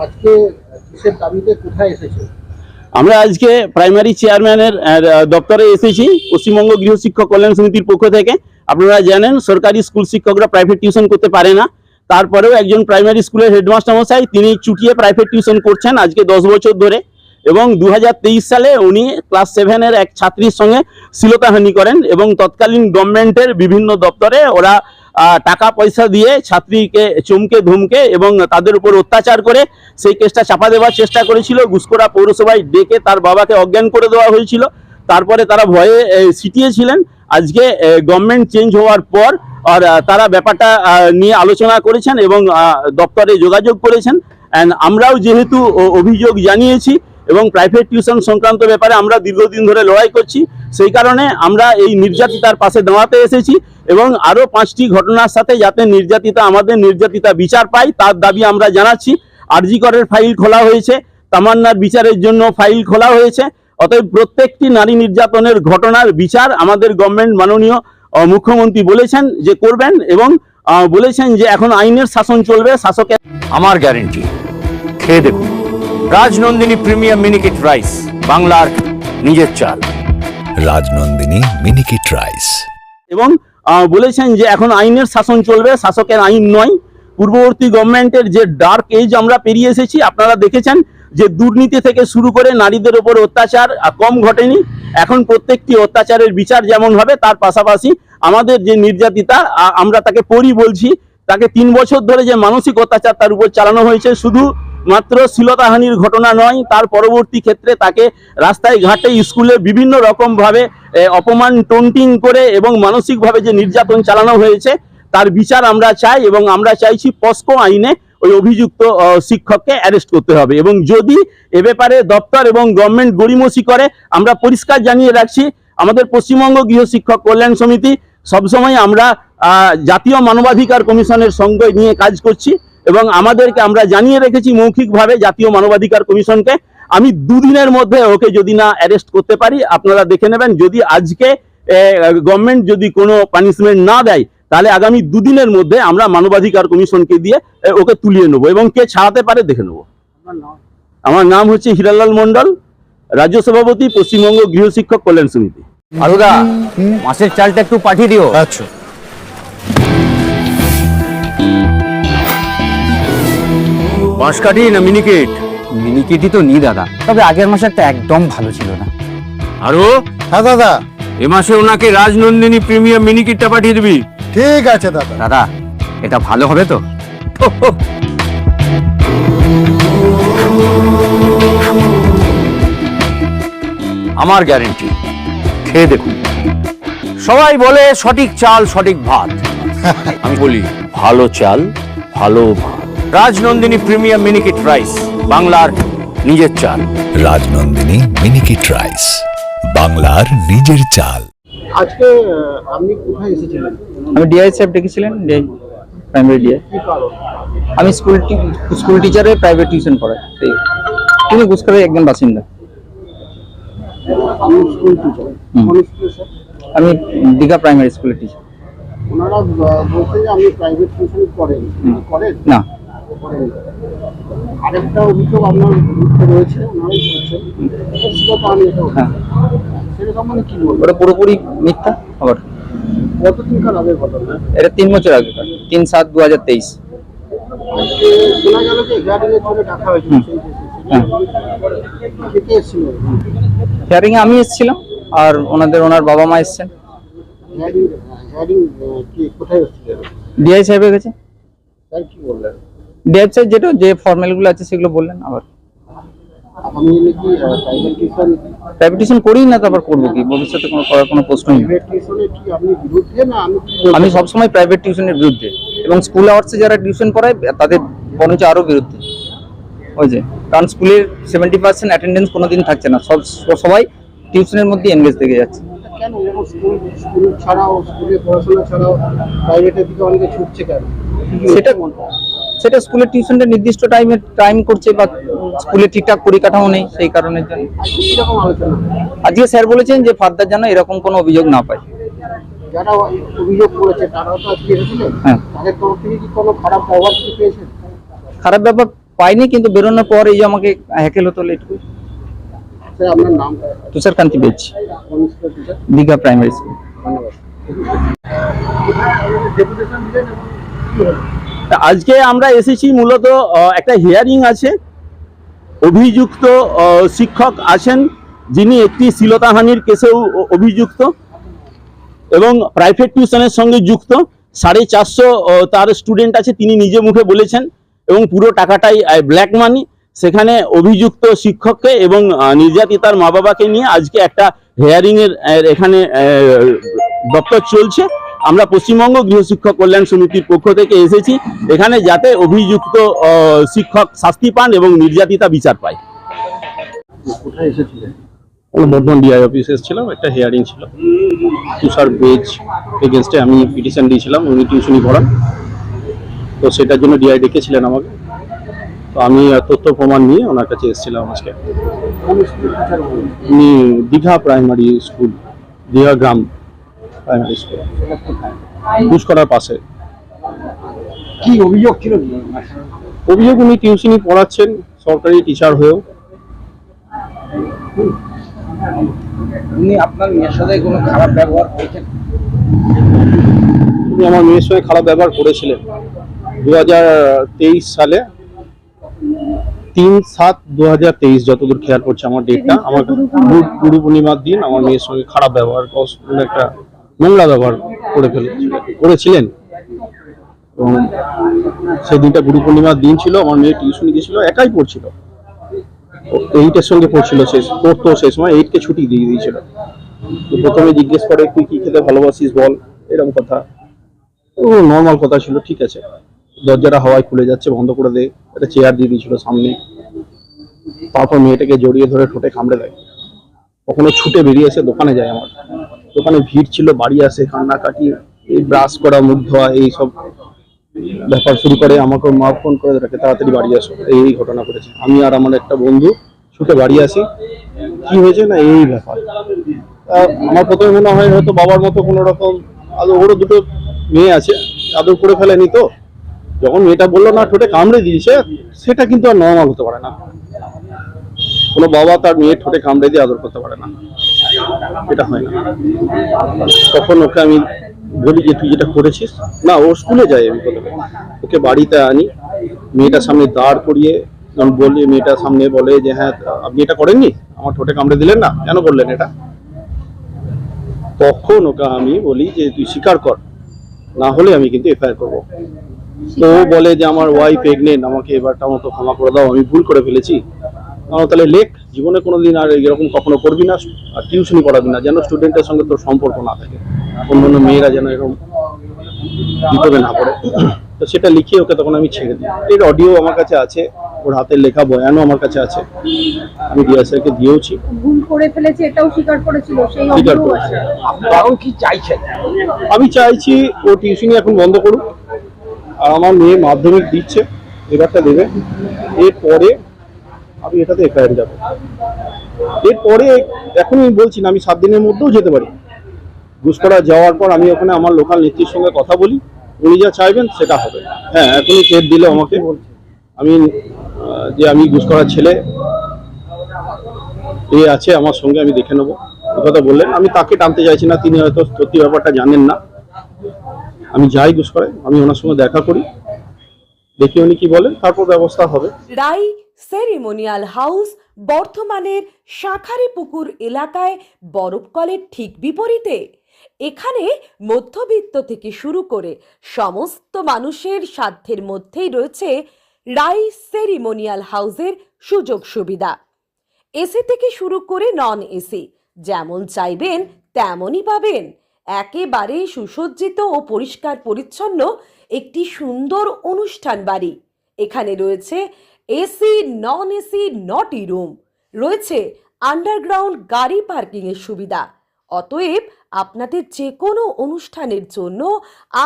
আজকে কিসের দাবিতে কোথায় এসেছে? আমরা আজকে প্রাইমারি চেয়ারম্যানের দপ্তরে এসেছি পশ্চিমবঙ্গ গৃহ শিক্ষক কল্যাণ সমিতির পক্ষ থেকে। আপনারা জানেন সরকারি স্কুল শিক্ষকরা প্রাইভেট টিউশন করতে পারে না, তারপরেও একজন প্রাইমারি স্কুলের হেডমাস্টার মশাই তিনি চুটিয়ে প্রাইভেট টিউশন করছেন আজকে 10 বছর ধরে, এবং 2023 সালে উনি ক্লাস 7-এর এক ছাত্রীর সঙ্গে শ্লীলতাহানি করেন এবং তৎকালীন গভর্নমেন্টের বিভিন্ন দপ্তরে ওরা টাকা পয়সা দিয়ে ছাত্রীকে চমকে ধমকে এবং তাদের উপর অত্যাচার করে সেই কেসটা চাপা দেওয়ার চেষ্টা করেছিল। গুসকরা পৌরসভায় ডেকে তার বাবাকে অজ্ঞান করে দেওয়া হয়েছিল, তারপরে তারা ভয়ে সিটিয়েছিলেন। আজকে গভর্নমেন্ট চেঞ্জ হওয়ার পর আর তারা ব্যাপারটা নিয়ে আলোচনা করেছেন এবং দপ্তরে যোগাযোগ করেছেন। অ্যান্ড আমরাও যেহেতু অভিযোগ জানিয়েছি এবং প্রাইভেট টিউশন সংক্রান্ত ব্যাপারে আমরা দীর্ঘদিন ধরে লড়াই করছি, সেই কারণে আমরা এই নির্যাতিতার পাশে দাঁড়াতে এসেছি এবং আরও 5টি ঘটনার সাথে যাতে আমাদের নির্যাতিতা বিচার পায় তার দাবি আমরা জানাচ্ছি। আরজি করের ফাইল খোলা হয়েছে, তামান্নার বিচারের জন্য ফাইল খোলা হয়েছে। অতএব প্রত্যেকটি নারী নির্যাতনের ঘটনার বিচার আমাদের গভর্নমেন্ট মাননীয় মুখ্যমন্ত্রী বলেছেন যে করবেন এবং বলেছেন যে এখন আইনের শাসন চলবে, শাসকের। আমার গ্যারেন্টি, খেয়ে দেখুন রাজনন্দিনী প্রিমিয়াম মিনিকেট রাইস, বাংলার নিজের চাল। রাজনন্দিনী মিনিকেট রাইস। এবং বলেছেন যে এখন আইনের শাসন চলবে, শাসকের আইন নয়। পূর্ববর্তী গভর্নমেন্টের যে ডার্ক এজ আমরা পেরিয়ে এসেছি, আপনারা দেখেছেন যে দুর্নীতি থেকে শুরু করে নারীদের উপর অত্যাচার কম ঘটেনি। এখন প্রত্যেকটি অত্যাচারের বিচার যেমন হবে, তার পাশাপাশি আমাদের যে নির্যাতিতা আমরা তাকে পরি বলছি, তাকে 3 বছর ধরে যে মানসিক অত্যাচার তার উপর চালানো হয়েছে, শুধু মাত্র শ্লীলতাহানির ঘটনা নয়, তার পরবর্তী ক্ষেত্রে তাকে রাস্তায় ঘাটে স্কুলে বিভিন্ন রকম ভাবে অপমান টন্টিং করে এবং মানসিকভাবে যে নির্যাতন চালানো হয়েছে তার বিচার আমরা চাই এবং আমরা চাইছি পস্কো আইনে ওই অভিযুক্ত শিক্ষককে অ্যারেস্ট করতে হবে। এবং যদি এ ব্যাপারে দপ্তর এবং গভর্নমেন্ট গড়িমসি করে, আমরা পরিষ্কার জানিয়ে রাখছি আমাদের পশ্চিমবঙ্গ গৃহ শিক্ষক কল্যাণ সমিতি সবসময় আমরা জাতীয় মানবাধিকার কমিশনের সঙ্গে নিয়ে কাজ করছি এবং আমাদেরকে আমরা জানিয়ে রেখেছি মৌখিকভাবে জাতীয় মানবাধিকার কমিশনকে, আমি 2 দিনের মধ্যে ওকে যদি না অ্যারেস্ট করতে পারি আপনারা দেখে নেবেন। যদি আজকে গভর্নমেন্ট যদি কোনো পানিশমেন্ট না দেয়, তাহলে আগামী 2 দিনের মধ্যে আমরা মানবাধিকার কমিশনকে দিয়ে ওকে তুলিয়ে নেবো এবং কে ছাড়াতে পারে দেখে নেবো। আমার নাম হচ্ছে হিরালাল মন্ডল, রাজ্য সভাপতি পশ্চিমবঙ্গ গৃহ শিক্ষক কল্যাণ সমিতি। আলুদা, মাছের চালটা একটু পাঠিয়ে দিও। আচ্ছা। বাঁশকাঠি না মিনিকেট? মিনিকেটই তো নি দাদা, তবে আগের মাসে একটা একদম ভালো ছিল না। আরো হ্যাঁ দাদা, এ মাসে ওনাকে রাজনন্দিনী প্রিমিয়াম মিনিকেটটা পাঠিয়ে দিবি। ঠিক আছে দাদা। দাদা এটা ভালো হবে তো? আমার গ্যারেন্টি, খেয়ে দেখুন। সবাই বলে সঠিক চাল সঠিক ভাত, আমি বলি ভালো চাল ভালো ভাত। রাজনন্দিনী প্রিমিয়াম মিনিকেট রাইস, বাংলার নিজের চাল। রাজনন্দিনী মিনিকেট রাইস, বাংলার নিজের চাল। আজকে আপনি কোথায় এসেছিলেন? আমি ডিআই সাহেব ডেকেছিলেন, ডিআই প্রাইমারি ডিআই। কি কারণ? আমি স্কুল টিচারে প্রাইভেট টিউশন পড়াই, তিনি গুসকরের একজন বাসিন্দা। আমি স্কুল টিচার। কোন স্কুলে স্যার? আমি দীঘা প্রাইমারি স্কুলের টিচার। ওনারা বলতে যে আপনি প্রাইভেট টিউশন করেন, করেন না, করেন। আরেকটা অভিযোগ আপনার বিরুদ্ধে রয়েছে, ওনারাই করছেন শ্লীলতাহানি। হ্যাঁ, সেরকম মানে কি বলবো, ওটা পুরোপুরি মিথ্যা। আবার কতদিনকার আগের ঘটনা? এটা 3 বছর আগেকার, 3/7/2023। শোনা গেল যে হিয়ারিং এর জন্য ডাকা হয়েছিল, সেই কে এসেছিল? হিয়ারিং এ আমি এসেছিলাম আর ওনার বাবা মা এসেছেন। হিয়ারিং কি কোথায় এসেছিল? ডিআই সাহেবের কাছে। স্যার কি বললেন? ডিআই সাহেব যেটা যে ফর্মালগুলো আছে সেগুলো বললেন। আবার আপনি নাকি প্রাইভেট টিউশন করি না, তারপর করবো কি? ভবিষ্যতে করার কোনো প্রশ্ন নেই। প্রাইভেট টিউশনে কি আপনি বিরুদ্ধে না? আমি সবসময় প্রাইভেট টিউশনের বিরুদ্ধে এবং স্কুল আওয়ার্সে যারা টিউশন পড়ায় তাদের বরঞ্চ আরো বিরুদ্ধে। ওই যে কারণ স্কুলের 70% অ্যাটেন্ডেন্স কোনোদিন থাকছে না, সবাই টিউশনের মধ্যে এনগেজ থেকে যাচ্ছে। কেন স্কুল ছাড়াও, স্কুলে পড়াশোনা ছাড়াও প্রাইভেটের দিকে অনেকে ছুটছে কেন? সেটা স্কুলের টিউশনটা নির্দিষ্ট টাইম করছে বা স্কুলে ঠিকঠাক পরিকাঠামো নেই, সেই কারণের জন্য। কিরকম আলোচনা? আজকে স্যার বলেছেন যে ফার্দার যেন এরকম কোনো অভিযোগ না পায়। যারা অভিযোগ করেছে তারাও তো আজকে এসেছিলেন, তাদের তরফ থেকে কি কোনো খারাপ ব্যবহার পেয়েছেন? খারাপ ব্যাপার পাইনি, কিন্তু বেরোনোর পর এই যে আমাকে হ্যাকেল হতো এটুকু। স্যার আপনার নাম? তুষারকান্তি বেচ, কোন স্কুলের টিচার? Digha primary school. ধন্যবাদ। ডেপুটেশন দিলেন এবং কি হলো? আজকে আমরা এসেছি মূলত একটা হিয়ারিং আছে। অভিযুক্ত শিক্ষক আছেন যিনি একটি শ্লীলতাহানির কেসেও অভিযুক্ত এবং প্রাইভেট টিউশনের সঙ্গে যুক্ত। 450 তার স্টুডেন্ট আছে, তিনি নিজে মুখে বলেছেন, এবং পুরো টাকাটাই ব্ল্যাক মানি। সেখানে অভিযুক্ত শিক্ষককে এবং নির্যাতিতার মা বাবাকে নিয়ে আজকে একটা হিয়ারিং এর এখানে দপ্তর চলছে। আমরা পশ্চিমবঙ্গ গৃহশিক্ষক কল্যাণ সমিতির পক্ষ থেকে এসেছি এখানে, যাতে অভিযুক্ত শিক্ষক শাস্তি পান এবং নির্যাতিতা বিচার পায়। কোথায় এসেছিলেন? বর্ধমান ডিআই অফিসে এসেছিলাম, একটা হিয়ারিং ছিল। তুষার বেজ এগেনস্টে আমি পিটিশন দিয়েছিলাম, উনি টিউশনি পড়ান, তো সেটার জন্য ডিআই ডেকেছিলেন আমাকে। তো আমি তথ্য প্রমাণ নিয়ে ওনার কাছে এসেছিলাম আজকে। কোন স্কুলের টিচার বলুন? উনি দীঘা প্রাইমারি স্কুল, দীঘা গ্রাম প্রাইমারি স্কুল, সেটা কোথায়? ঘুষকরার পাশে। কি অভিযোগ ছিল? অভিযোগ, উনি টিউশনি পড়াচ্ছেন সরকারি টিচার হয়েও। উনি আপনার মেয়ের সাথে কোনো খারাপ ব্যবহার করেছেন? উনি আমার মেয়ের সঙ্গে খারাপ ব্যবহার করেছিলেন 2023 সালে, 3/7/2023, যতদূর খেয়াল করছে আমার ডেটটা। আমার গুরু পূর্ণিমার দিন আমার মেয়ের সঙ্গে খারাপ ব্যবহার, একটা নোংরা ব্যবহার করেছিলেন। এবং সেই দিনটা গুরু পূর্ণিমার দিন ছিল, আমার মেয়ে টিউশনি গেছিল, একাই পড়ছিল, 8-এর সঙ্গে পড়ছিল, পড়তো সেই সময়, 8-কে ছুটি দিয়ে দিয়েছিল। তো প্রথমে জিজ্ঞেস করে তুই কি খেতে ভালোবাসিস বল, এরকম কথা। ও নর্মাল কথা ছিল, ঠিক আছে। দরজাটা হাওয়ায় খুলে যাচ্ছে, বন্ধ করে দে, একটা চেয়ার দিয়ে দিয়েছিল সামনে। তারপর মেয়েটাকে জড়িয়ে ধরে ঠোঁটে কামড়ে দেয়। কখনো ছুটে বেরিয়ে এসে দোকানে যায়, আমার দোকানে ভিড় ছিল, বাড়ি আসে কান্নাকাটি, এই ব্রাশ করা, মুখ ধোয়া, এইসব ব্যাপার শুরু করে। আমাকে মা ফোন করে রাখে তাড়াতাড়ি বাড়ি আসো, এই ঘটনা করেছে। আমি আর আমার একটা বন্ধু ছুটে বাড়ি আসি, কি হয়েছে না এই ব্যাপার। আমার প্রথমে মনে হয় হয়তো বাবার মতো কোনো রকম, ওরও দুটো মেয়ে আছে, আদর করে ফেলেনি। তো যখন মেয়েটা বললো না ঠোঁটে কামড়ে দিয়েছে, সেটা কিন্তু আর নর্মাল হতে পারে না। কোনো বাবা তার মেয়ের ঠোঁটে কামড়ে দিয়ে আদর করতে পারে না, এটা হয় না। তখন ওকে আমি বলি যে তুই যেটা করেছিস না, ও স্কুলে যায়, আমি প্রথমে ওকে বাড়িতে আনি, মেয়েটার সামনে দাঁড় করিয়ে যখন বলি, মেয়েটার সামনে বলে যে হ্যাঁ আপনি এটা করেননি, আমার ঠোঁটে কামড়ে দিলেন না, কেন করলেন এটা। তখন ওকে আমি বলি যে তুই স্বীকার কর, না হলে আমি কিন্তু এফআইআর করবো। তো ও বলে যে আমার ওয়াইফ প্রেগনেন্ট, আমাকে এবারটা মতো ক্ষমা করে দাও, আমি ভুল করে ফেলেছি। তাহলে লেখ, জীবনে কোনোদিন আর এরকম কখনো করবি না, আর টিউশনই পড়াবি না, যেন স্টুডেন্টের সঙ্গে তোর সম্পর্ক না থাকে, অন্য মেয়েরা যেন এরকম বিপদে না পড়ে। তো সেটা লিখিয়ে ওকে তখন আমি ছেড়ে দিই। এর অডিও আমার কাছে আছে, ওর হাতের লেখা বয়ানও আমার কাছে আছে, আমি ডিএসআইকে দিয়েওছি। ভুল করে ফেলেছে এটাও স্বীকার করেছিল, সেই স্বীকার অভিযোগ করেছে। আছে। এখন কি চাইছেন? আমি চাইছি ও টিউশনি এখন বন্ধ করুক, আর আমার মেয়ে মাধ্যমিক দিচ্ছে, এবারটা দেবে, এরপরে আমি এটাতে এফআইআর যাবো। এরপরে এখন আমি বলছি না, আমি 7 দিনের মধ্যেও যেতে পারি। ঘুষকরা যাওয়ার পর আমি ওখানে আমার লোকাল নেত্রীর সঙ্গে কথা বলি, উনি যা চাইবেন সেটা হবে। হ্যাঁ, এখনই টেট দিলে আমাকে, আমি যে আমি ঘুষকরার ছেলে এ আছে আমার সঙ্গে, আমি দেখে নেবো, এই কথা বললেন। আমি তাকে টানতে চাইছি না, তিনি হয়তো সত্যি ব্যাপারটা জানেন না। আমি যাই ঘুষকরে, আমি ওনার সঙ্গে দেখা করি, দেখি উনি কি বলেন, তারপর ব্যবস্থা হবে। রাই সেরিমোনিয়াল হাউস বর্ধমানের শাঁখারীপুকুর এলাকায় বরফকলের ঠিক বিপরীতে। এখানে মধ্যবিত্ত থেকে শুরু করে সমস্ত মানুষের সাধ্যের মধ্যেই রয়েছে রাই সেরিমোনিয়াল হাউসের সুযোগ সুবিধা। এসি থেকে শুরু করে নন এসি, যেমন চাইবেন তেমনই পাবেন। একেবারে সুসজ্জিত ও পরিষ্কার পরিচ্ছন্ন একটি সুন্দর অনুষ্ঠান বাড়ি। এখানে রয়েছে এসি, নন এসি, নটি রুম, রয়েছে আন্ডারগ্রাউন্ড গাড়ি পার্কিং এর সুবিধা। অতএব আপনাদের যে কোনো অনুষ্ঠানের জন্য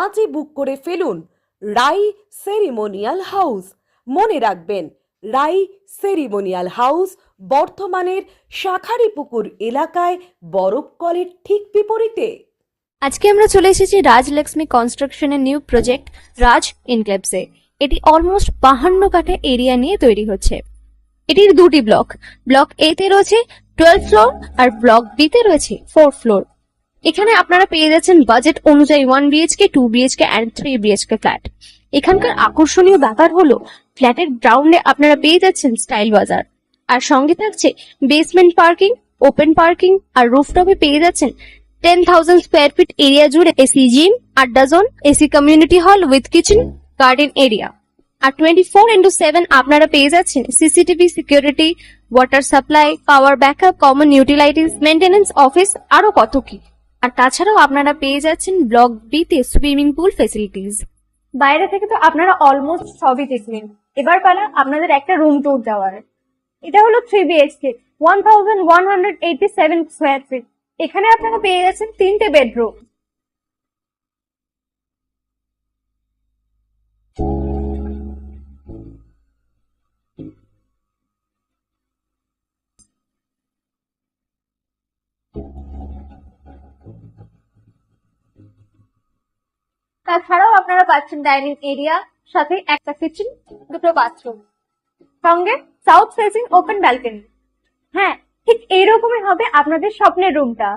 আজই বুক করে ফেলুন রাই সেরিমোনিয়াল হাউস। মনে রাখবেন, রাই সেরিমোনিয়াল হাউস বর্ধমানের শাঁখারীপুকুর এলাকায় বরফকলের ঠিক বিপরীতে। আজকে আমরা চলে এসেছি রাজ লক্ষ্মী কনস্ট্রাকশনের নিউ প্রজেক্ট রাজ ইনক্লেভসে। এটি অলমোস্ট 52 কাঠা এরিয়া নিয়ে তৈরি হচ্ছে। এটির দুটি ব্লক, ব্লক এ তে রয়েছে 12 ফ্লোর আর ব্লক বি তে রয়েছে 4 ফ্লোর। এখানে আপনারা পেয়ে যাচ্ছেন বাজেট অনুযায়ী 1 BHK, 2 BHK and 3 BHK flat. এখানকার আকর্ষণীয় ব্যাপার হলো ফ্ল্যাটের গ্রাউন্ডে আপনারা পেয়ে যাচ্ছেন স্টাইল বাজার, আর সঙ্গে থাকছে বেসমেন্ট পার্কিং, ওপেন পার্কিং, আর রুফটপে পেয়ে যাচ্ছেন 10,000 স্কোয়ার ফিট এরিয়া জুড়ে এসি জিম, আড্ডা zone, AC community hall with kitchen, garden area. আর 24/7 আপনারা পেয়ে যাচ্ছেন CCTV security, water supply, power backup, common utilities, maintenance office, আরো কত কি। আর তাছাড়াও আপনারা পেয়ে যাচ্ছেন ব্লক বি তে সুইমিং পুল ফেসিলিটিস। বাইরে থেকে তো আপনারা অলমোস্ট সবই দেখলেন, এবার পালা আপনাদের একটা রুম ট্যুর দেওয়ার। এটা হলো 3 বিএইচকে, 1187 স্কোয়ার ফিট। এখানে আপনারা পেয়ে যাচ্ছেন 3টে বেডরুম। তাছাড়াও আপনারা পাচ্ছেন ডাইনিং এরিয়া, সাথে একটা কিচেন, দুটো বাথরুম, সঙ্গে সাউথ ফেসিং ওপেন ব্যালকনি। হ্যাঁ, ঠিক এইরকমই হবে আপনাদের স্বপ্নের রুমটা।